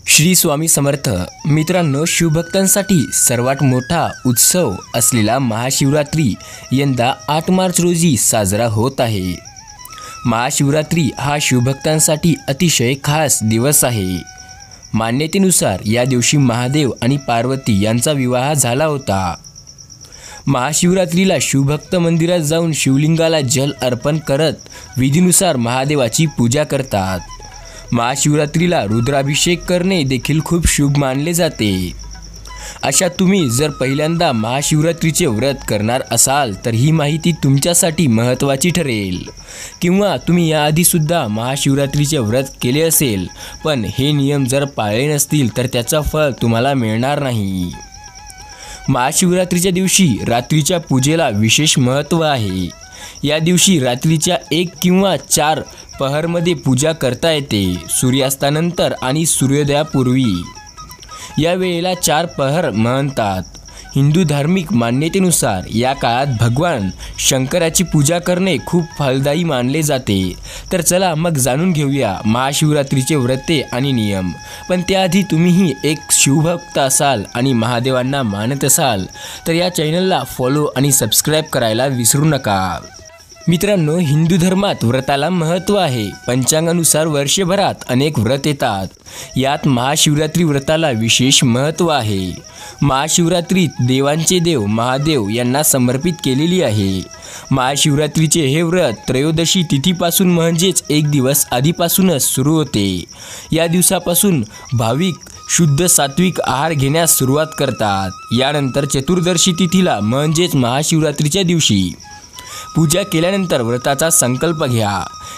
श्री स्वामी समर्थ। मित्रांनो, शिवभक्तांसाठी सर्वात मोठा उत्सव असलेला महाशिवरात्री यंदा 8 मार्च रोजी साजरा होत आहे। महाशिवरात्री हा शिवभक्तांसाठी अतिशय खास दिवस आहे। मान्यतेनुसार या दिवशी महादेव आणि पार्वती यांचा विवाह झाला होता। महाशिवरात्रीला शिवभक्त मंदिरात जाऊन शिवलिंगाला जल अर्पण करत विधीनुसार महादेवाची पूजा करतात। महाशिवरात्रीला रुद्राभिषेक करणे देखील खूप शुभ मानले जाते। अशा तुम्ही जर पहिल्यांदा महाशिवरात्रीचे व्रत करणार असाल तर ही माहिती तुमच्यासाठी महत्त्वाची ठरेल। किंवा तुम्ही याआधी सुद्धा महाशिवरात्रीचे व्रत केले असेल पण हे नियम जर पाळले नसतील तर त्याचा फळ तुम्हाला मिळणार नाही। महाशिवरात्रीच्या दिवशी रात्रीच्या पूजेला विशेष महत्त्व आहे। या दिवशी रात्रीच्या 1 किंवा 4 पहरमध्ये पूजा करता येते। सूर्यास्तानंतर आणि सूर्योदयापूर्वी या वेळेला 4 पहर म्हणतात। हिंदू धार्मिक मान्यतेनुसार या काळात भगवान शंकराची पूजा करणे खूप फलदायी मानले जाते। तर चला मग जाणून घेऊया महाशिवरात्रीचे व्रते आणि नियम। पण त्याआधी तुम्हीही एक शिवभक्त असाल आणि महादेवांना मानत असाल तर या चॅनलला फॉलो आणि सबस्क्राईब करायला विसरू नका। मित्रांनो, हिंदू धर्मात व्रताला महत्त्व आहे। पंचांगानुसार वर्षभरात अनेक व्रत येतात। यात महाशिवरात्री व्रताला विशेष महत्त्व आहे। महाशिवरात्रीत देवांचे देव महादेव यांना समर्पित केलेली आहे। महाशिवरात्रीचे हे व्रत त्रयोदशी तिथीपासून म्हणजेच 1 दिवस आधीपासूनच सुरू होते। या दिवसापासून भाविक शुद्ध सात्विक आहार घेण्यास सुरुवात करतात। यानंतर चतुर्दशी तिथीला म्हणजेच महाशिवरात्रीच्या दिवशी पूजा केल्यानंतर व्रताचा संकल्प घ्या।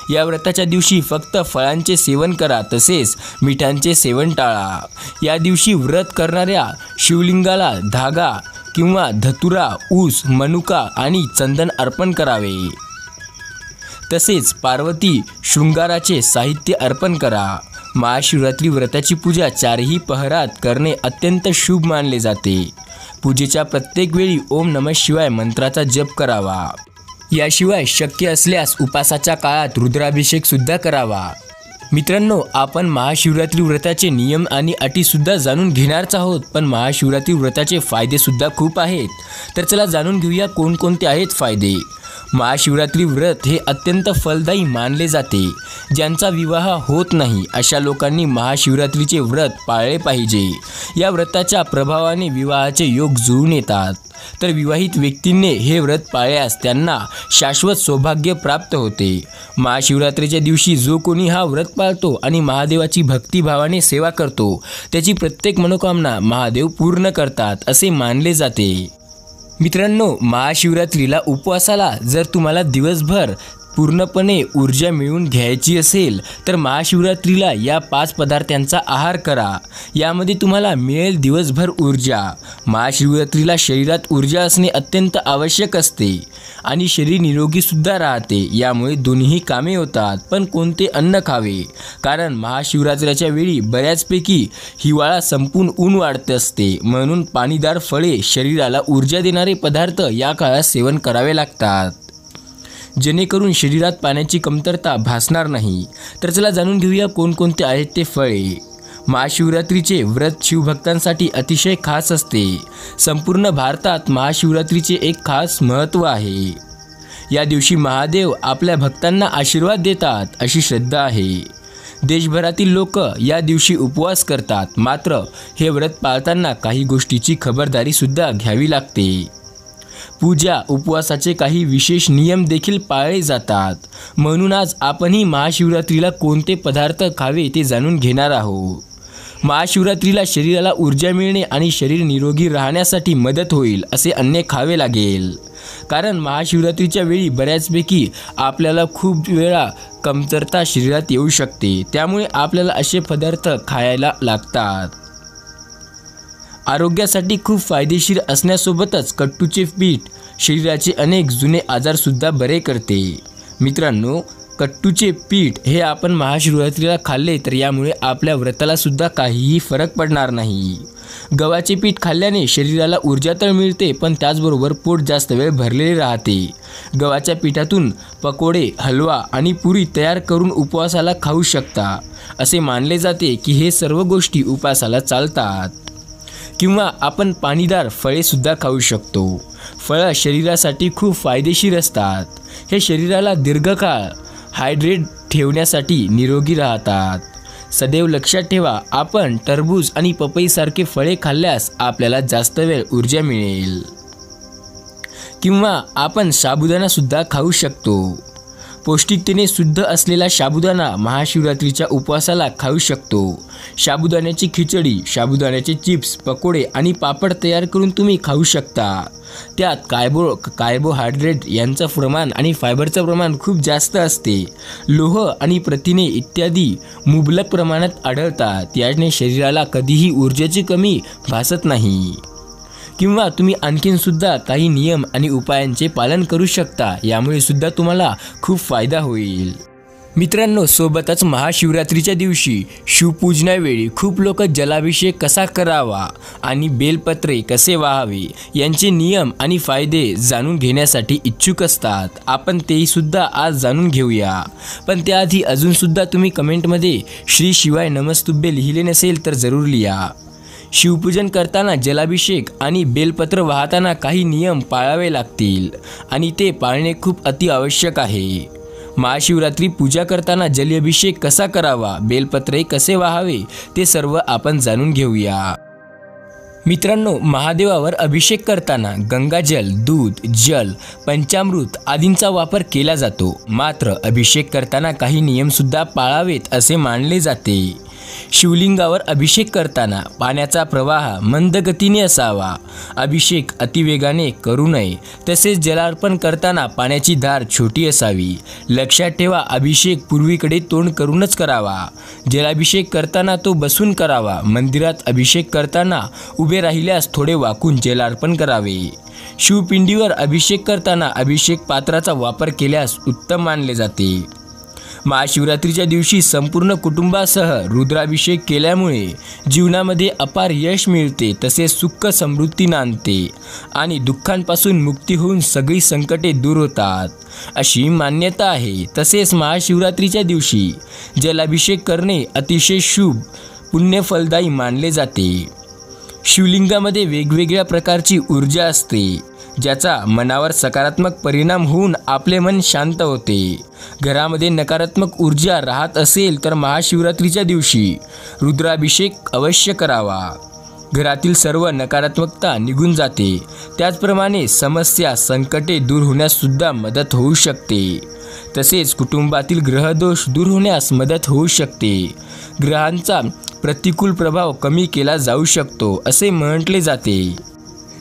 या व्रताच्या दिवशी फक्त फळांचे सेवन करा, तसेच मिठांचे सेवन टाळा। या दिवशी व्रत करणाऱ्या शिवलिंगाला धागा किंवा धतुरा, ऊस, मनुका आणि चंदन अर्पण करावे। तसेच पार्वती शृंगाराचे साहित्य अर्पण करा। महाशिवरात्री व्रताची पूजा 4ही पहरात करणे अत्यंत शुभ मानले जाते। पूजेच्या प्रत्येक वेळी ओम नमः शिवाय मंत्राचा जप करावा। याशिवाय शक्य असल्यास उपासाच्या काळात रुद्राभिषेक सुद्धा करावा। मित्रांनो, आपण महाशिवरात्री व्रताचे नियम आणि अटीसुद्धा जाणून घेणारच आहोत। पण महाशिवरात्री व्रताचे फायदे सुद्धा खूप आहेत। तर चला जाणून घेऊया कोणकोणते आहेत फायदे। महाशिवरात्री व्रत हे अत्यंत फलदायी मानले जाते। ज्यांचा विवाह होत नाही अशा लोकांनी महाशिवरात्रीचे व्रत पाळले पाहिजे। या व्रताच्या प्रभावाने विवाहाचे योग जुळून येतात। तर विवाहित व्यक्तींनी हे व्रत पाळल्यास त्यांना शाश्वत सौभाग्य प्राप्त होते। महाशिवरात्रीच्या दिवशी जो कोणी हा व्रत पाळतो आणि महादेवाची भक्तिभावाने सेवा करतो त्याची प्रत्येक मनोकामना महादेव पूर्ण करतात असे मानले जाते। मित्रांनो, महाशिवरात्रीला उपवासाला जर तुम्हाला दिवसभर पूर्णपणे ऊर्जा मिळवून घ्यायची असेल तर महाशिवरात्रीला या 5 पदार्थांचा आहार करा। यामध्ये तुम्हाला मिळेल दिवसभर ऊर्जा। महाशिवरात्रीला शरीरात ऊर्जा असणे अत्यंत आवश्यक असते आणि शरीर निरोगीसुद्धा राहते। यामुळे दोन्ही कामे होतात। पण कोणते अन्न खावे? कारण महाशिवरात्रीच्या वेळी बऱ्याचपैकी हिवाळा संपून ऊन वाढत असते। म्हणून पाणीदार फळे, शरीराला ऊर्जा देणारे पदार्थ या काळात सेवन करावे लागतात, जेणेकरून शरीरात पाण्याची कमतरता भासणार नाही। तर चला जाणून घेऊया कोणकोणते आहेत ते फळे। महाशिवरात्रीचे व्रत शिवभक्तांसाठी अतिशय खास असते। संपूर्ण भारतात महाशिवरात्रीचे एक खास महत्त्व आहे। या दिवशी महादेव आपल्या भक्तांना आशीर्वाद देतात अशी श्रद्धा आहे। देशभरातील लोक या दिवशी उपवास करतात। मात्र हे व्रत पाळताना काही गोष्टीची खबरदारीसुद्धा घ्यावी लागते। पूजा उपवासाचे काही विशेष नियम देखील पाळले जातात। म्हणून आज आपणही महाशिवरात्रीला कोणते पदार्थ खावे ते जाणून घेणार आहोत। महाशिवरात्रीला शरीराला ऊर्जा मिळणे आणि शरीर निरोगी राहण्यासाठी मदत होईल असे अन्न खावे लागेल। कारण महाशिवरात्रीच्या वेळी बऱ्याचपैकी आपल्याला खूप वेळा कमतरता शरीरात येऊ शकते। त्यामुळे आपल्याला असे पदार्थ खायला लागतात। आरोग्यासाठी खूप फायदेशीर असण्यासोबतच कट्टूचे पीठ शरीराचे अनेक जुने आजारसुद्धा बरे करते। मित्रांनो, कट्टूचे पीठ हे आपण महाशिवरात्रीला खाल्ले तर यामुळे आपल्या व्रताला सुद्धा काहीही फरक पडणार नाही. गव्हाचे पीठ खाल्ल्याने शरीराला ऊर्जा तर मिळते, पण त्याचबरोबर पोट जास्त वेळ भरलेले राहते. गव्हाच्या पिठातून पकोडे, हलवा आणि पुरी तयार करून उपवासाला खाऊ शकता. असे मानले जाते की हे सर्व गोष्टी उपवासाला चालतात. किंवा आपण पाणीदार फळे सुद्धा खाऊ शकतो. फळं शरीरासाठी खूप फायदेशीर असतात. हे शरीराला दीर्घकाळ हायड्रेट ठेवण्यासाठी निरोगी राहतात. सदैव लक्षात ठेवा, आपण टरबूज आणि पपईसारखे फळे खाल्ल्यास आपल्याला जास्त वेळ ऊर्जा मिळेल. किंवा आपण साबुदाणा सुद्धा खाऊ शकतो. पौष्टिकतेने शुद्ध असलेला साबुदाणा महाशिवरात्रीच्या उपवासाला खाऊ शकतो. साबुदाण्याची खिचडी, साबुदाण्याचे चिप्स, पकोडे आणि पापड तयार करून तुम्ही खाऊ शकता. त्यात कार्बोहायड्रेट यांचं प्रमाण आणि फायबरचं प्रमाण खूप जास्त असते. लोह आणि प्रथिने इत्यादी मुबलक प्रमाणात आढळतात. याने शरीराला कधीही ऊर्जेची कमी भासत नाही. किंवा तुम्ही आणखीन सुद्धा काही नियम आणि उपायांचे पालन करू शकता. यामुळे सुद्धा तुम्हाला खूप फायदा होईल. मित्रांनो, सोबतच महाशिवरात्रीच्या दिवशी शिवपूजनावेळी खूप लोक जलाभिषेक कसा करावा आणि बेलपत्रे कसे वाहावे यांचे नियम आणि फायदे जाणून घेण्यासाठी इच्छुक असतात. आपण तेही सुद्धा आज जाणून घेऊया. पण त्याआधी अजूनसुद्धा तुम्ही कमेंटमध्ये श्री शिवाय नमस्तुभ्ये लिहिले नसेल तर जरूर लिहा. शिवपूजन करताना जलाभिषेक आणि बेलपत्र वाहताना काही नियम पाळावे लागतील आणि ते पाळणे खूप अतिआवश्यक आहे. महाशिवरात्री पूजा करताना जलाभिषेक कसा करावा, बेलपत्रे कसे वाहावे ते सर्व आपण जाणून घेऊया. मित्रांनो, महादेवावर अभिषेक करताना गंगाजल, दूध, जल, पंचामृत आदींचा वापर केला जातो. मात्र अभिषेक करताना काही नियमसुद्धा पाळावेत असे मानले जाते. शिवलिंगावर अभिषेक करताना पाण्याचा प्रवाह मंद गतीने असावा. अभिषेक अतिवेगाने करू नये. तसेच जलार्पण करताना पाण्याची धार छोटी असावी. लक्षात ठेवा, अभिषेक पूर्वीकडे तोंड करूनच करावा. जलाभिषेक करताना तो बसून करावा. मंदिरात अभिषेक करताना उभे राहिल्यास थोडे वाकून जलार्पण करावे. शिवपिंडीवर अभिषेक करताना अभिषेक पात्राचा वापर केल्यास उत्तम मानले जाते. महाशिवरात्रीच्या दिवशी संपूर्ण कुटुंबासह रुद्राभिषेक केल्यामुळे जीवनामध्ये अपार यश मिळते. तसेच सुख समृद्धी नांदते आणि दुःखांपासून मुक्ती होऊन सगळी संकटे दूर होतात अशी मान्यता आहे. तसेच महाशिवरात्रीच्या दिवशी जलाभिषेक करणे अतिशय शुभ पुण्यफलदायी मानले जाते. शिवलिंगामध्ये वेगवेगळ्या प्रकारची ऊर्जा असते, ज्याचा मनावर सकारात्मक परिणाम होऊन आपले मन शांत होते. घरामध्ये नकारात्मक ऊर्जा राहत असेल तर महाशिवरात्रीच्या दिवशी रुद्राभिषेक अवश्य करावा. घरातील सर्व नकारात्मकता निघून जाते. त्याचप्रमाणे समस्या, संकटे दूर होण्यास सुद्धा मदत होऊ शकते. तसेच कुटुंबातील ग्रहदोष दूर होण्यास मदत होऊ शकते. ग्रहांचा प्रतिकूल प्रभाव कमी केला जाऊ शकतो असे म्हटले जाते.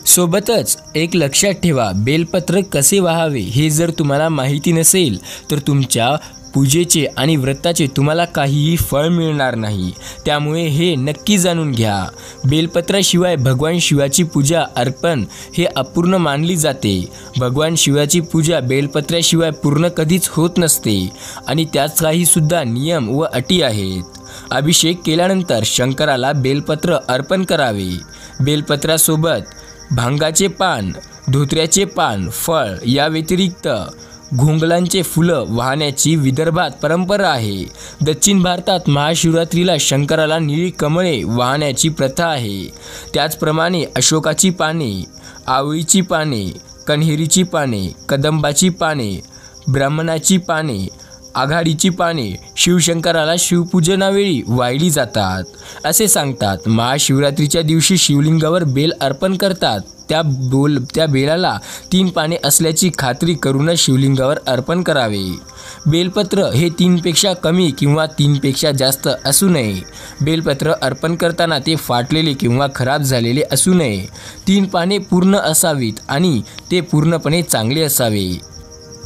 सोबतच एक लक्षात ठेवा, बेलपत्र कसे वाहावे हे जर तुम्हाला माहिती नसेल तर तुमच्या पूजेचे आणि व्रताचे तुम्हाला काहीही फळ मिळणार नाही. त्यामुळे हे नक्की जाणून घ्या. बेलपत्राशिवाय भगवान शिवाची पूजा अर्पण हे अपूर्ण मानली जाते. भगवान शिवाची पूजा बेलपत्राशिवाय पूर्ण कधीच होत नसते आणि त्यात काही सुद्धा नियम व अटी आहेत. अभिषेक केल्यानंतर शंकराला बेलपत्र अर्पण करावे. बेलपत्रासोबत भांगाचे पान, धोत्र्याचे पान, फळ या व्यतिरिक्त घोंगलांचे फुलं वाहण्याची विदर्भात परंपरा आहे. दक्षिण भारतात महाशिवरात्रीला शंकराला निळी कमळे वाहण्याची प्रथा आहे. त्याचप्रमाणे अशोकाची पाने, आवळीची पाने, कण्हेरीची पाने, कदंबाची पाने, ब्राह्मणाची पाने, आघाडीची पाने शिवशंकराला शिवपूजनावेळी वाहिली जातात असे सांगतात. महाशिवरात्रीच्या दिवशी शिवलिंगावर बेल अर्पण करतात. त्या बेलाला 3 पाने असल्याची खात्री करूनच शिवलिंगावर अर्पण करावे. बेलपत्र हे 3पेक्षा कमी किंवा 3पेक्षा जास्त असू नये. बेलपत्र अर्पण करताना ते फाटलेले किंवा खराब झालेले असू नये. 3 पाने पूर्ण असावीत आणि ते पूर्णपणे चांगले असावे.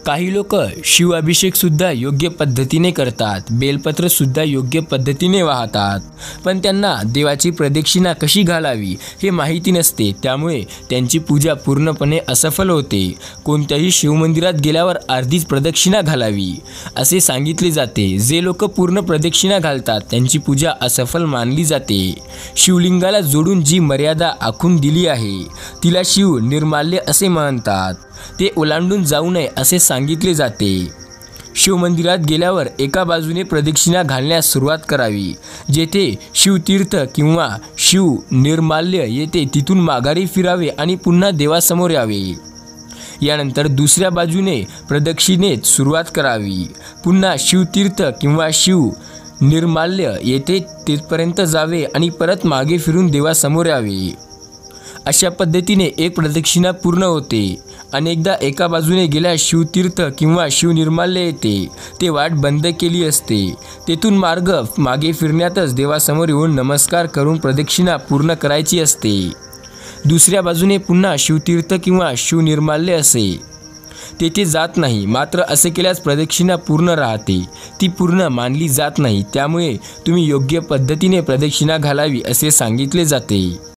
काही लोक शिवाभिषेक सुद्धा योग्य पद्धतीने करतात, बेलपत्र सुद्धा योग्य पद्धतीने वाहतात, पण त्यांना देवाची प्रदक्षिणा कशी घालावी हे माहिती नसते, त्यामुळे त्यांची पूजा पूर्णपणे असफल होते. कोणत्याही शिवमंदिरात गेल्यावर अर्धीच प्रदक्षिणा घालावी असे सांगितले जाते. जे लोक पूर्ण प्रदक्षिणा घालतात त्यांची पूजा असफल मानली जाते. शिवलिंगाला जोडून जी मर्यादा आखून दिली आहे तिला शिव निर्माल्य असे म्हणतात. ते ओलांडून जाऊ नये असे सांगितले जाते. शिवमंदिरात गेल्यावर एका बाजूने प्रदक्षिणा घालण्यास सुरुवात करावी. जेथे शिवतीर्थ किंवा शिव निर्माल्य येते तिथून माघारी फिरावे आणि पुन्हा देवासमोर यावे. यानंतर दुसऱ्या बाजूने प्रदक्षिणेत सुरुवात करावी. पुन्हा शिवतीर्थ किंवा शिव निर्माल्य येथे तिथपर्यंत जावे आणि परत मागे फिरून देवासमोर यावे. अशा पद्धतीने एक प्रदक्षिणा पूर्ण होते. अनेकदा एका बाजूने गेल्यास शिवतीर्थ किंवा शिवनिर्माल्य येते. ते वाट बंद केली असते. तेथून मार्ग मागे फिरण्यातच देवासमोर येऊन नमस्कार करून प्रदक्षिणा पूर्ण करायची असते. दुसऱ्या बाजूने पुन्हा शिवतीर्थ किंवा शिवनिर्माल्य असे तेथे जात नाही. मात्र असे केल्यास प्रदक्षिणा पूर्ण राहते, ती पूर्ण मानली जात नाही. त्यामुळे तुम्ही योग्य पद्धतीने प्रदक्षिणा घालावी असे सांगितले जाते.